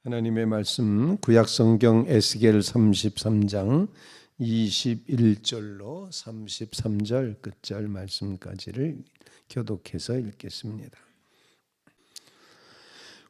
하나님의 말씀 구약성경 에스겔 33장 21절로 33절 끝절 말씀까지를 교독해서 읽겠습니다.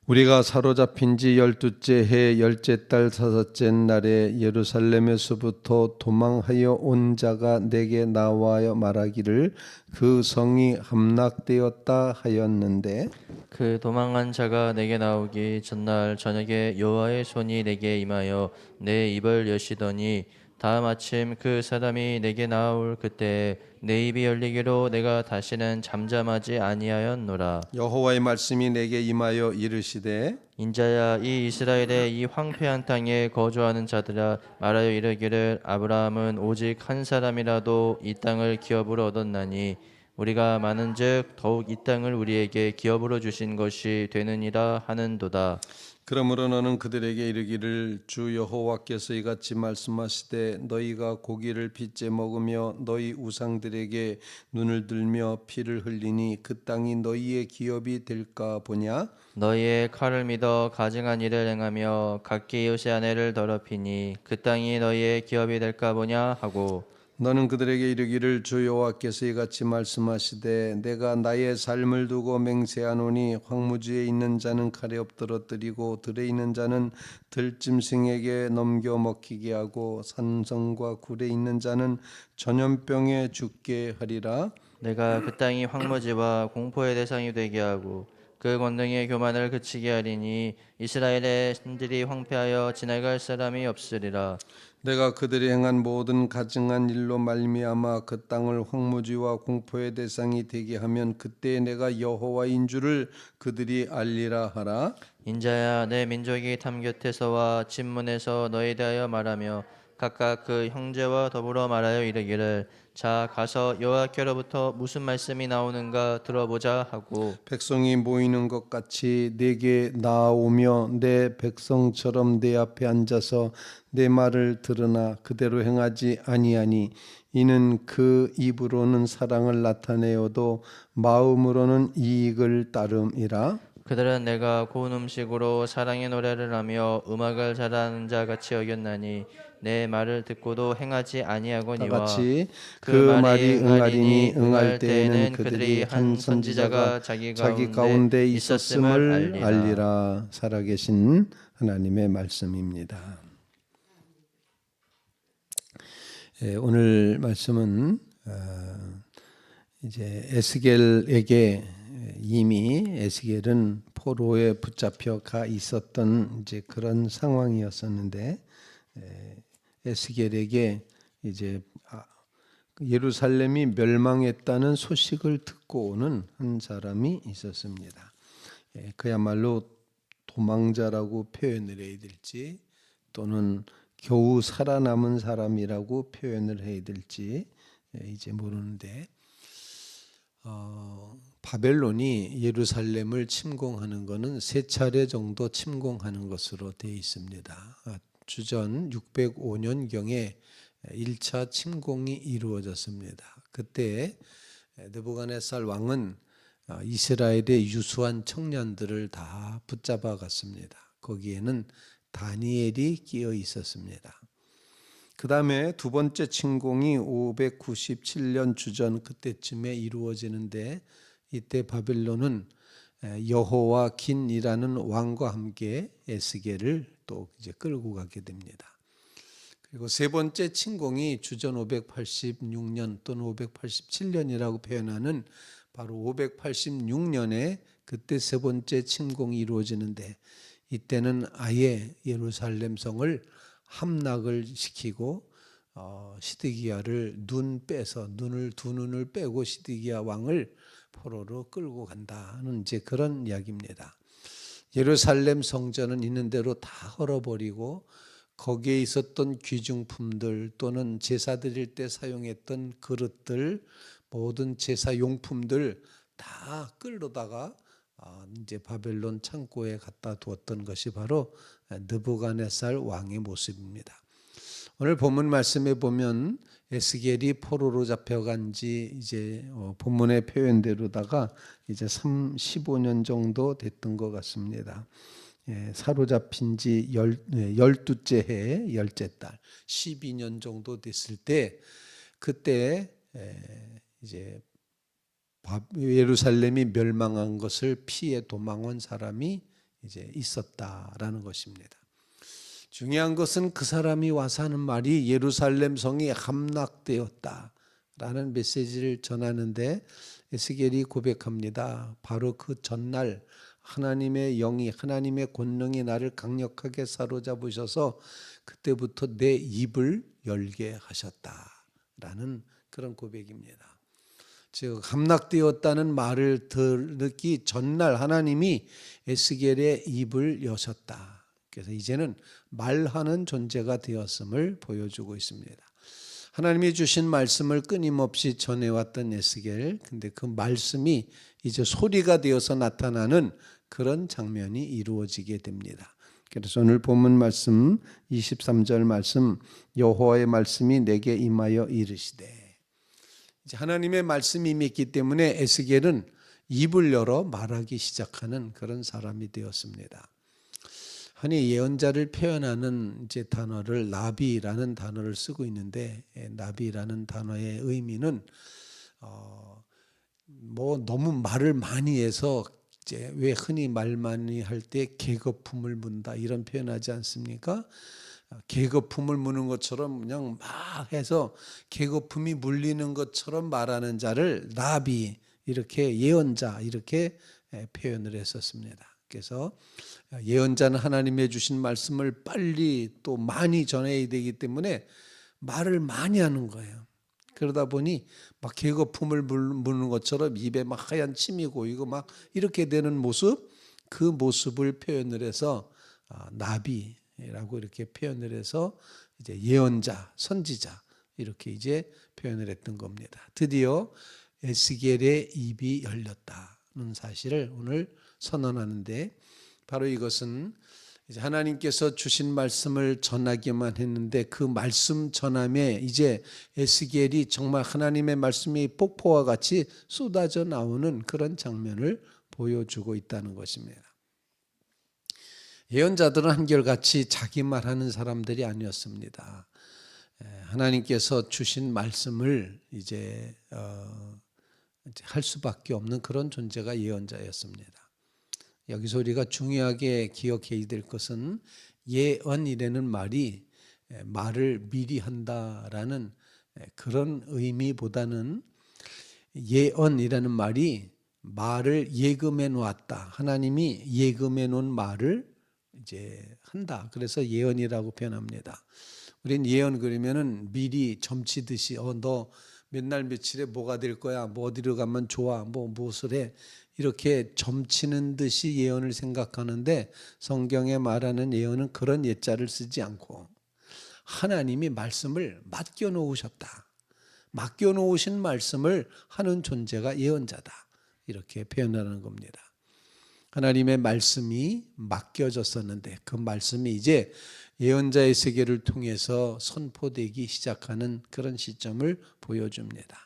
우리가 사로잡힌 지 12째 해 10째 달 4째 날에 예루살렘에서부터 도망하여 온 자가 내게 나와여 말하기를 그 성이 함락되었다 하였는데, 그 도망한 자가 내게 나오기 전날 저녁에 여호와의 손이 내게 임하여 내 입을 여시더니 다음 아침 그 사람이 내게 나올 그때 내 입이 열리기로 내가 다시는 잠잠하지 아니하였노라. 여호와의 말씀이 내게 임하여 이르시되, 인자야, 이 이스라엘의 이 황폐한 땅에 거주하는 자들아, 말하여 이르기를 아브라함은 오직 한 사람이라도 이 땅을 기업으로 얻었나니 우리가 많은즉 더욱 이 땅을 우리에게 기업으로 주신 것이 되느니라 하는도다. 그러므로 너는 그들에게 이르기를 주 여호와께서 이같이 말씀하시되 너희가 고기를 빚제 먹으며 너희 우상들에게 눈을 들며 피를 흘리니 그 땅이 너희의 기업이 될까 보냐? 너희의 칼을 믿어 가증한 일을 행하며 각기 이웃의 아내를 더럽히니 그 땅이 너희의 기업이 될까 보냐 하고, 너는 그들에게 이르기를 주 여호와께서 이같이 말씀하시되 내가 나의 삶을 두고 맹세하노니 황무지에 있는 자는 칼에 엎드러뜨리고 들에 있는 자는 들짐승에게 넘겨 먹히게 하고 산성과 굴에 있는 자는 전염병에 죽게 하리라. 내가 그 땅이 황무지와 공포의 대상이 되게 하고 그 권능의 교만을 그치게 하리니 이스라엘의 신들이 황폐하여 지나갈 사람이 없으리라. 내가 그들이 행한 모든 가증한 일로 말미암아 그 땅을 황무지와 공포의 대상이 되게 하면 그때 내가 여호와인 줄을 그들이 알리라 하라. 인자야, 내 민족이 탐 곁에서와 진문에서 너에 대하여 말하며 각각 그 형제와 더불어 말하여 이르기를 자 가서 여호와께로부터 무슨 말씀이 나오는가 들어보자 하고, 백성이 모이는 것 같이 내게 나오며 내 백성처럼 내 앞에 앉아서 내 말을 들으나 그대로 행하지 아니하니 이는 그 입으로는 사랑을 나타내어도 마음으로는 이익을 따름이라. 그들은 내가 고운 음식으로 사랑의 노래를 하며 음악을 잘하는 자 같이 여겼나니 내 말을 듣고도 행하지 다 아니하거니와 같이 그 그 말이 말이 응하리니 응할 응할 때에는 그들이 한 선지자가 자기 가운데 있었음을 알리라. 살아계신 하나님의 말씀입니다. 오늘 말씀은 이제 에스겔에게 이미 에스겔은 포로에 붙잡혀 가 있었던 이제 그런 상황이었었는데, 에스겔에게 이제 예루살렘이 멸망했다는 소식을 듣고 오는 한 사람이 있었습니다. 그야말로 도망자라고 표현을 해야 될지 또는 겨우 살아남은 사람이라고 표현을 해야 될지 이제 모르는데, 바벨론이 예루살렘을 침공하는 것은 세 차례 정도 침공하는 것으로 되어 있습니다. 주전 605년경에 1차 침공이 이루어졌습니다. 그때 느부갓네살 왕은 이스라엘의 유수한 청년들을 다 붙잡아 갔습니다. 거기에는 다니엘이 끼어 있었습니다. 그 다음에 두 번째 침공이 597년 주전 그때쯤에 이루어지는데, 이때 바벨론은 여호와긴이라는 왕과 함께 에스겔을 또 이제 끌고 가게 됩니다. 그리고 세 번째 침공이 주전 586년 또는 587년이라고 표현하는 바로 586년에 그때 세 번째 침공이 이루어지는데, 이때는 아예 예루살렘 성을 함락을 시키고 시드기야를 두 눈을 빼고 시드기야 왕을 포로로 끌고 간다는 이제 그런 이야기입니다. 예루살렘 성전은 있는 대로 다 헐어버리고 거기에 있었던 귀중품들 또는 제사 드릴 때 사용했던 그릇들, 모든 제사 용품들 다 끌어다가 이제 바벨론 창고에 갖다 두었던 것이 바로 느부갓네살 왕의 모습입니다. 오늘 본문 말씀에 보면 에스겔이 포로로 잡혀간 지 이제 본문의 표현대로다가 이제 15년 정도 됐던 것 같습니다. 사로잡힌 지 12째 해 10째 달 12년 정도 됐을 때 그때 이제 예루살렘이 멸망한 것을 피해 도망온 사람이 이제 있었다라는 것입니다. 중요한 것은 그 사람이 와서 하는 말이 예루살렘 성이 함락되었다라는 메시지를 전하는데 에스겔이 고백합니다. 바로 그 전날 하나님의 영이 하나님의 권능이 나를 강력하게 사로잡으셔서 그때부터 내 입을 열게 하셨다라는 그런 고백입니다. 즉 함락되었다는 말을 듣기 전날 하나님이 에스겔의 입을 여셨다. 그래서 이제는 말하는 존재가 되었음을 보여주고 있습니다. 하나님이 주신 말씀을 끊임없이 전해왔던 에스겔, 근데 그 말씀이 이제 소리가 되어서 나타나는 그런 장면이 이루어지게 됩니다. 그래서 오늘 본문 말씀 23절 말씀, 여호와의 말씀이 내게 임하여 이르시되, 이제 하나님의 말씀이 임했기 때문에 에스겔은 입을 열어 말하기 시작하는 그런 사람이 되었습니다. 흔히 예언자를 표현하는 이제 단어를 나비라는 단어를 쓰고 있는데, 나비라는 단어의 의미는 뭐 너무 말을 많이 해서 이제 왜 흔히 말 많이 할 때 계거품을 문다 이런 표현하지 않습니까? 계거품을 무는 것처럼 그냥 막 해서 계거품이 물리는 것처럼 말하는 자를 나비, 이렇게 예언자 이렇게 표현을 했었습니다. 그래서 예언자는 하나님의 주신 말씀을 빨리 또 많이 전해야 되기 때문에 말을 많이 하는 거예요. 그러다 보니 막 계거품을 무는 것처럼 입에 막 하얀 침이 고이고 막 이렇게 되는 모습, 그 모습을 표현을 해서 나비라고 이렇게 표현을 해서 이제 예언자, 선지자 이렇게 이제 표현을 했던 겁니다. 드디어 에스겔의 입이 열렸다는 사실을 오늘 선언하는데, 바로 이것은 이제 하나님께서 주신 말씀을 전하기만 했는데 그 말씀 전함에 이제 에스겔이 정말 하나님의 말씀이 폭포와 같이 쏟아져 나오는 그런 장면을 보여주고 있다는 것입니다. 예언자들은 한결같이 자기 말하는 사람들이 아니었습니다. 하나님께서 주신 말씀을 이제 할 수밖에 없는 그런 존재가 예언자였습니다. 여기서 우리가 중요하게 기억해야 될 것은 예언이라는 말이 말을 미리 한다라는 그런 의미보다는 예언이라는 말이 말을 예금해 놓았다. 하나님이 예금해 놓은 말을 이제 한다. 그래서 예언이라고 표현합니다. 우린 예언 그러면은 미리 점치듯이 너 몇 날 며칠에 뭐가 될 거야, 뭐 어디로 가면 좋아, 뭐 무엇을 해, 이렇게 점치는 듯이 예언을 생각하는데 성경에 말하는 예언은 그런 예자를 쓰지 않고 하나님이 말씀을 맡겨 놓으셨다. 맡겨 놓으신 말씀을 하는 존재가 예언자다. 이렇게 표현하는 겁니다. 하나님의 말씀이 맡겨졌었는데 그 말씀이 이제 예언자의 세계를 통해서 선포되기 시작하는 그런 시점을 보여줍니다.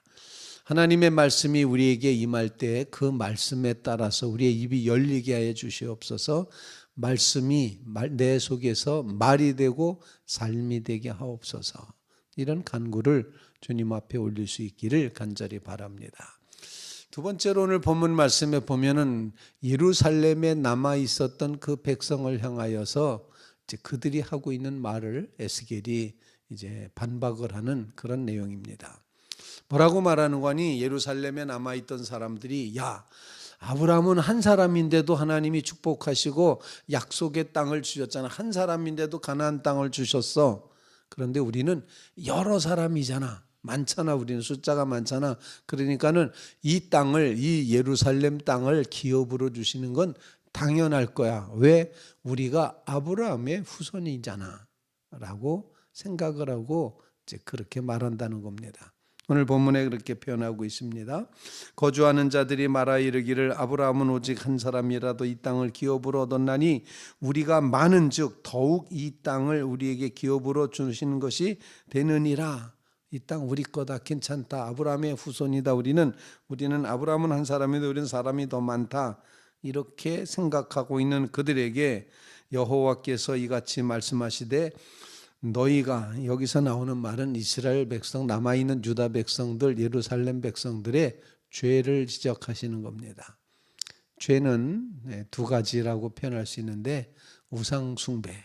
하나님의 말씀이 우리에게 임할 때 그 말씀에 따라서 우리의 입이 열리게 하여 주시옵소서. 말씀이 내 속에서 말이 되고 삶이 되게 하옵소서. 이런 간구를 주님 앞에 올릴 수 있기를 간절히 바랍니다. 두 번째로 오늘 본문 말씀에 보면은 예루살렘에 남아 있었던 그 백성을 향하여서 이제 그들이 하고 있는 말을 에스겔이 이제 반박을 하는 그런 내용입니다. 뭐라고 말하는 거니? 예루살렘에 남아 있던 사람들이 아브라함은 한 사람인데도 하나님이 축복하시고 약속의 땅을 주셨잖아. 한 사람인데도 가나안 땅을 주셨어. 그런데 우리는 여러 사람이잖아. 많잖아. 우리는 숫자가 많잖아. 그러니까는 이 땅을, 이 예루살렘 땅을 기업으로 주시는 건 당연할 거야. 왜? 우리가 아브라함의 후손이잖아 라고 생각을 하고 이제 그렇게 말한다는 겁니다. 오늘 본문에 그렇게 표현하고 있습니다. 거주하는 자들이 말하 이르기를 아브라함은 오직 한 사람이라도 이 땅을 기업으로 얻었나니 우리가 많은즉 더욱 이 땅을 우리에게 기업으로 주시는 것이 되느니라. 이 땅 우리 거다, 괜찮다, 아브라함의 후손이다. 우리는 아브라함은 한 사람인데 우리는 사람이 더 많다. 이렇게 생각하고 있는 그들에게 여호와께서 이같이 말씀하시되 너희가, 여기서 나오는 말은 이스라엘 백성, 남아있는 유다 백성들, 예루살렘 백성들의 죄를 지적하시는 겁니다. 죄는 두 가지라고 표현할 수 있는데 우상 숭배,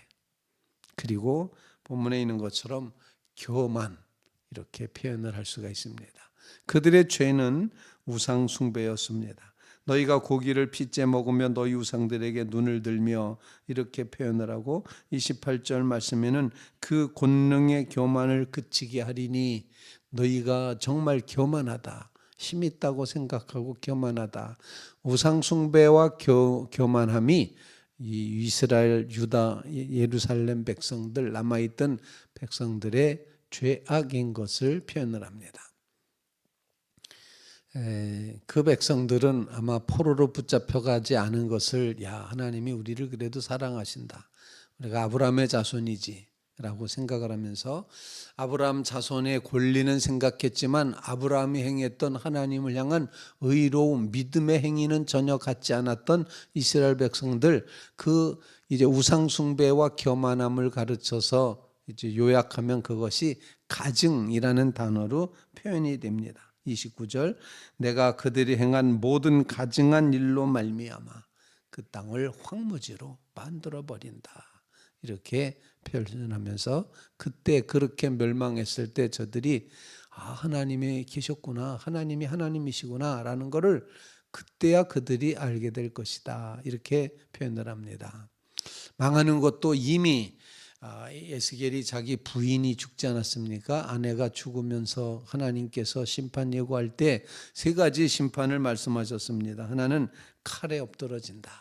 그리고 본문에 있는 것처럼 교만, 이렇게 표현을 할 수가 있습니다. 그들의 죄는 우상 숭배였습니다. 너희가 고기를 핏째 먹으며 너희 우상들에게 눈을 들며, 이렇게 표현을 하고 28절 말씀에는 그 권능의 교만을 그치게 하리니, 너희가 정말 교만하다, 힘 있다고 생각하고 교만하다. 우상 숭배와 교만함이 이 이스라엘, 유다, 예루살렘 백성들, 남아있던 백성들의 죄악인 것을 표현을 합니다. 그 백성들은 아마 포로로 붙잡혀가지 않은 것을, 야, 하나님이 우리를 그래도 사랑하신다, 우리가 아브라함의 자손이지 라고 생각을 하면서 아브라함 자손의 권리는 생각했지만 아브라함이 행했던 하나님을 향한 의로움, 믿음의 행위는 전혀 갖지 않았던 이스라엘 백성들, 그 이제 우상 숭배와 교만함을 가르쳐서 이제 요약하면 그것이 가증이라는 단어로 표현이 됩니다. 29절, 내가 그들이 행한 모든 가증한 일로 말미암아 그 땅을 황무지로 만들어 버린다, 이렇게 표현하면서 그때 그렇게 멸망했을 때 저들이 하나님이 계셨구나, 하나님이 하나님이시구나 라는 것을 그때야 그들이 알게 될 것이다, 이렇게 표현을 합니다. 망하는 것도 이미 에스겔이 자기 부인이 죽지 않았습니까? 아내가 죽으면서 하나님께서 심판 예고할 때 세 가지 심판을 말씀하셨습니다. 하나는 칼에 엎드러진다,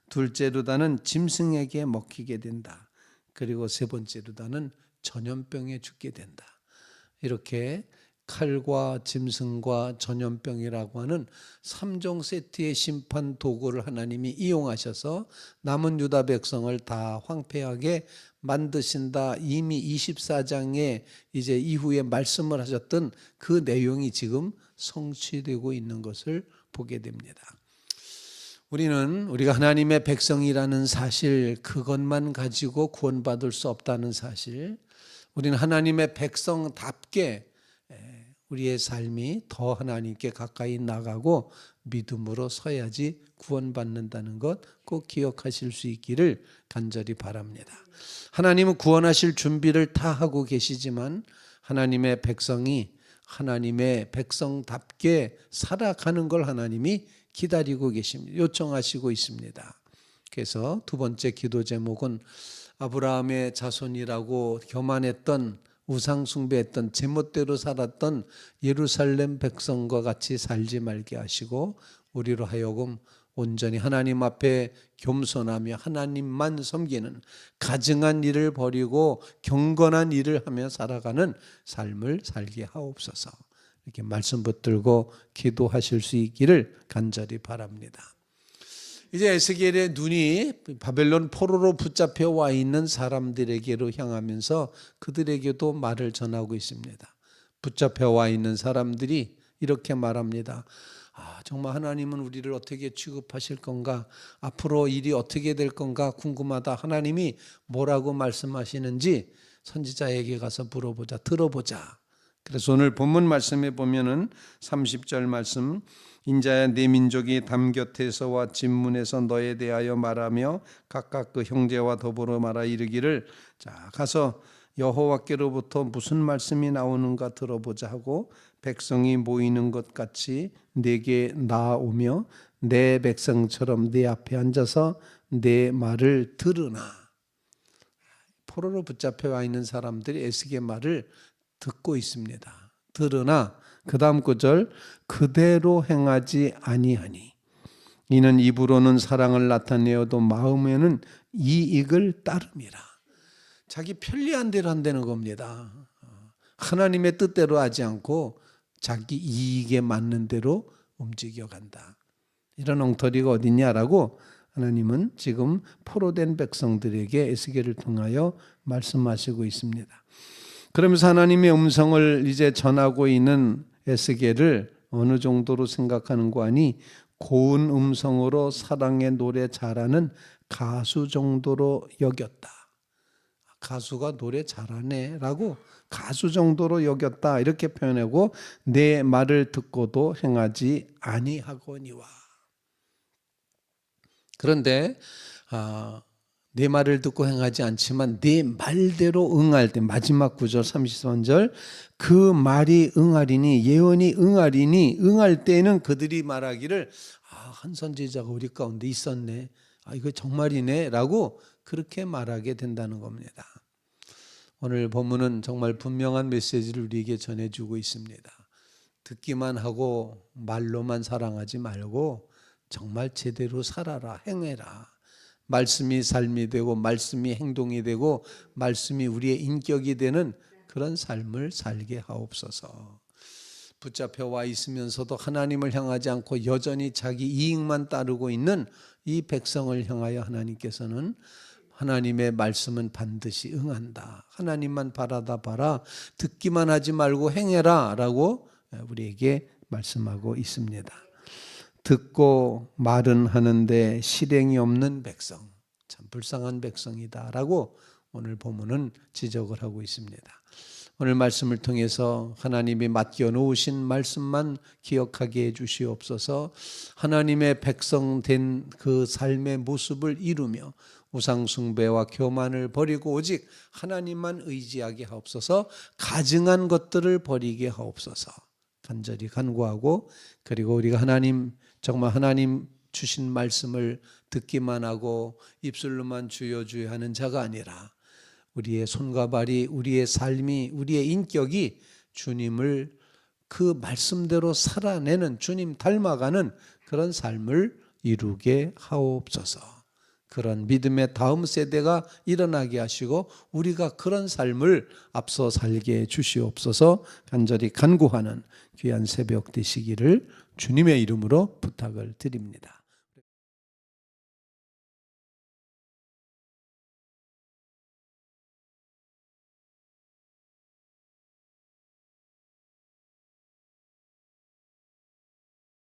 둘째 루다는 짐승에게 먹히게 된다, 그리고 세 번째 루다는 전염병에 죽게 된다. 이렇게 칼과 짐승과 전염병이라고 하는 3종 세트의 심판 도구를 하나님이 이용하셔서 남은 유다 백성을 다 황폐하게 만드신다, 이미 24장에 이제 이후에 말씀을 하셨던 그 내용이 지금 성취되고 있는 것을 보게 됩니다. 우리가 하나님의 백성이라는 사실, 그것만 가지고 구원받을 수 없다는 사실, 우리는 하나님의 백성답게 우리의 삶이 더 하나님께 가까이 나가고 믿음으로 서야지 구원받는다는 것 꼭 기억하실 수 있기를 간절히 바랍니다. 하나님은 구원하실 준비를 다 하고 계시지만 하나님의 백성이 하나님의 백성답게 살아가는 걸 하나님이 기다리고 계십니다. 요청하시고 있습니다. 그래서 두 번째 기도 제목은 아브라함의 자손이라고 교만했던, 우상 숭배했던, 제멋대로 살았던 예루살렘 백성과 같이 살지 말게 하시고 우리로 하여금 온전히 하나님 앞에 겸손하며 하나님만 섬기는 가증한 일을 버리고 경건한 일을 하며 살아가는 삶을 살게 하옵소서. 이렇게 말씀 붙들고 기도하실 수 있기를 간절히 바랍니다. 이제 에스겔의 눈이 바벨론 포로로 붙잡혀 와 있는 사람들에게로 향하면서 그들에게도 말을 전하고 있습니다. 붙잡혀 와 있는 사람들이 이렇게 말합니다. 정말 하나님은 우리를 어떻게 취급하실 건가? 앞으로 일이 어떻게 될 건가 궁금하다. 하나님이 뭐라고 말씀하시는지 선지자에게 가서 물어보자, 들어보자. 그래서 오늘 본문 말씀에 보면은 30절 말씀, 인자야 네 민족이 담 곁에서와 진문에서 너에 대하여 말하며 각각 그 형제와 더불어 말하 이르기를, 자 가서 여호와께로부터 무슨 말씀이 나오는가 들어보자 하고 백성이 모이는 것 같이 내게 나아오며 내 백성처럼 내 앞에 앉아서 내 말을 들으나. 포로로 붙잡혀 와 있는 사람들이 에스겔 말을 듣고 있습니다. 들으나 그 다음 구절, 그대로 행하지 아니하니 이는 입으로는 사랑을 나타내어도 마음에는 이익을 따름이라. 자기 편리한 대로 한다는 겁니다. 하나님의 뜻대로 하지 않고 자기 이익에 맞는 대로 움직여간다. 이런 엉터리가 어딨냐라고 하나님은 지금 포로된 백성들에게 에스겔을 통하여 말씀하시고 있습니다. 그러면서 하나님의 음성을 이제 전하고 있는 에스겔을 어느 정도로 생각하는 거 아니, 고운 음성으로 사랑의 노래 잘하는 가수 정도로 여겼다. 가수가 노래 잘하네 라고 가수 정도로 여겼다 이렇게 표현하고 내 말을 듣고도 행하지 아니하거니와. 그런데 내 말을 듣고 행하지 않지만 내 말대로 응할 때 마지막 구절 33절 그 말이 응하리니 예언이 응하리니 응할 때에는 그들이 말하기를 한 선지자가 우리 가운데 있었네. 이거 정말이네 라고 그렇게 말하게 된다는 겁니다. 오늘 본문은 정말 분명한 메시지를 우리에게 전해주고 있습니다. 듣기만 하고 말로만 사랑하지 말고 정말 제대로 살아라, 행해라. 말씀이 삶이 되고 말씀이 행동이 되고 말씀이 우리의 인격이 되는 그런 삶을 살게 하옵소서. 붙잡혀 와 있으면서도 하나님을 향하지 않고 여전히 자기 이익만 따르고 있는 이 백성을 향하여 하나님께서는 하나님의 말씀은 반드시 응한다. 하나님만 바라다 봐라. 듣기만 하지 말고 행해라 라고 우리에게 말씀하고 있습니다. 듣고 말은 하는데 실행이 없는 백성, 참 불쌍한 백성이다 라고 오늘 본문은 지적을 하고 있습니다. 오늘 말씀을 통해서 하나님이 맡겨놓으신 말씀만 기억하게 해주시옵소서. 하나님의 백성 된 그 삶의 모습을 이루며 우상숭배와 교만을 버리고 오직 하나님만 의지하게 하옵소서. 가증한 것들을 버리게 하옵소서. 간절히 간구하고, 그리고 우리가 정말 하나님 주신 말씀을 듣기만 하고 입술로만 주여 주여 하는 자가 아니라 우리의 손과 발이, 우리의 삶이, 우리의 인격이 주님을 그 말씀대로 살아내는, 주님 닮아가는 그런 삶을 이루게 하옵소서. 그런 믿음의 다음 세대가 일어나게 하시고 우리가 그런 삶을 앞서 살게 해 주시옵소서. 간절히 간구하는 귀한 새벽 되시기를 주님의 이름으로 부탁을 드립니다.